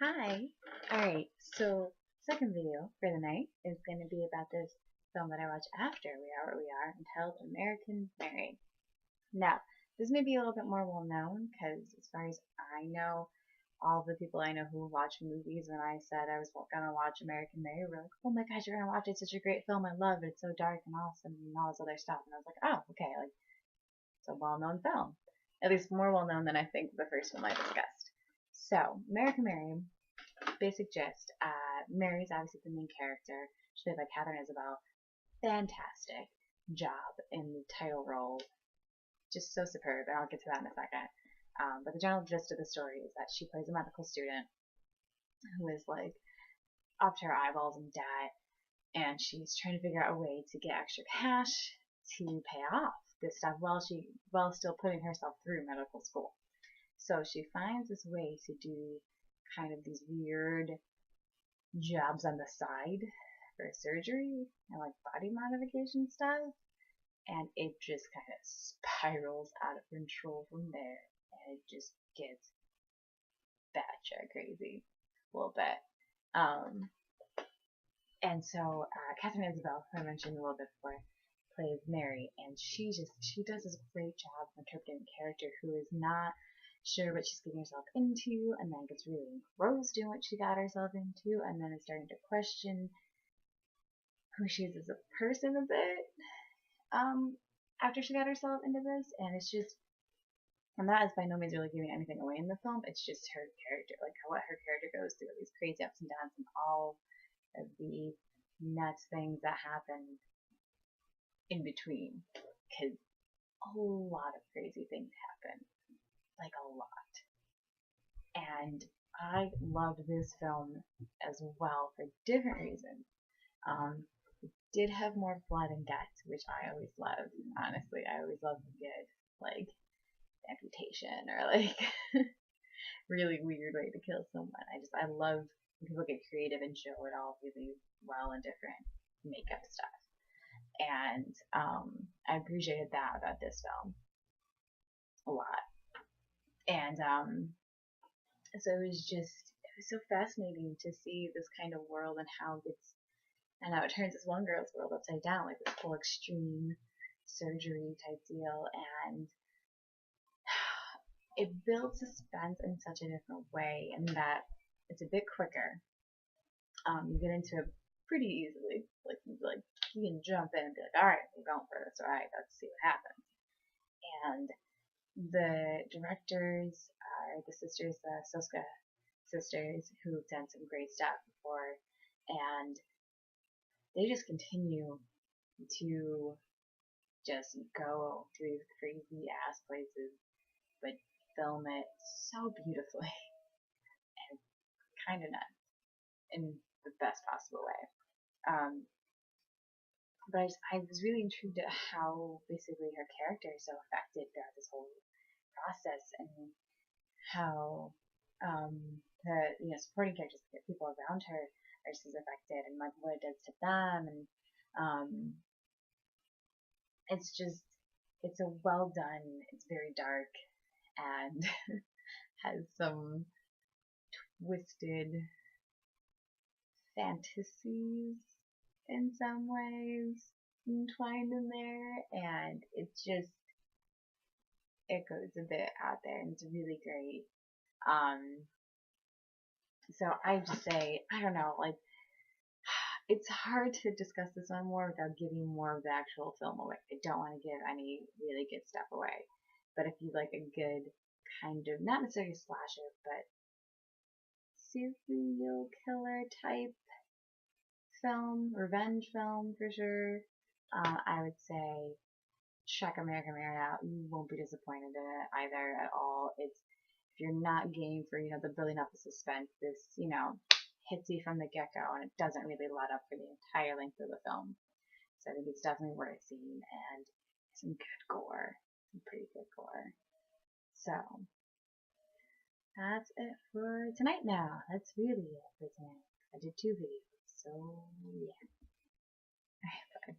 Hi. Alright, so second video for the night is going to be about this film that I watched after We Are What We Are, entitled American Mary. Now, this may be a little bit more well known because as far as I know, all the people I know who watch movies, when I said I was going to watch American Mary, were like, oh my gosh, you're going to watch it, it's such a great film, I love it, it's so dark and awesome and all this other stuff. And I was like, oh, okay, like, it's a well-known film. At least more well-known than I think the first one I discussed. So, American Mary, basic gist, Mary's obviously the main character. She's played by Catherine Isabel. Fantastic job in the title role. Just so superb, and I'll get to that in a second. But the general gist of the story is that she plays a medical student who is like up to her eyeballs in debt, and she's trying to figure out a way to get extra cash to pay off this stuff while still putting herself through medical school. So she finds this way to do kind of these weird jobs on the side for surgery and like body modification stuff, and it just kind of spirals out of control from there, and it just gets batshit crazy a little bit. And so Catherine Isabel, who I mentioned a little bit before, plays Mary, and she does this great job of interpreting a character who is not sure what she's getting herself into, and then gets really engrossed in what she got herself into, and then is starting to question who she is as a person a bit after she got herself into this. And it's just, and that is by no means really giving anything away in the film. It's just her character, like what her character goes through, these crazy ups and downs, and all of the nuts things that happen in between, because a lot of crazy things happen, like a lot. And I loved this film as well for different reasons. It did have more blood and guts, which I always loved. Honestly, I always loved a good, like, amputation or like really weird way to kill someone. I love when people get creative and show it all really well in different makeup stuff. And I appreciated that about this film a lot. And so it was so fascinating to see this kind of world and how it turns this one girl's world upside down, like this whole extreme surgery type deal. And it builds suspense in such a different way, in that it's a bit quicker. You get into it pretty easily. Like you can jump in and be like, all right, we're going for this. All right, let's see what happens. And the directors are the sisters, the Soska sisters, who've done some great stuff before, and they just continue to just go to these crazy ass places, but film it so beautifully and kind of nuts in the best possible way. But I was really intrigued at how basically her character is so affected throughout this whole process, and how the supporting characters, the people around her, are just as affected, and like what it does to them. And it's a well done. It's very dark and has some twisted fantasies in some ways entwined in there, and it goes a bit out there, and it's really great. So I just say, I don't know, like, it's hard to discuss this one more without giving more of the actual film away. I don't want to give any really good stuff away. But if you like a good kind of, not necessarily slasher, but serial killer type film, revenge film for sure, I would say check American Mary out. You won't be disappointed in it either at all. If you're not game for, the building up the suspense, this, hits you from the get-go, and it doesn't really let up for the entire length of the film. So I think it's definitely worth seeing, and some good gore, some pretty good gore. So that's it for tonight now. That's really it for tonight. I did 2 videos, so yeah. Bye.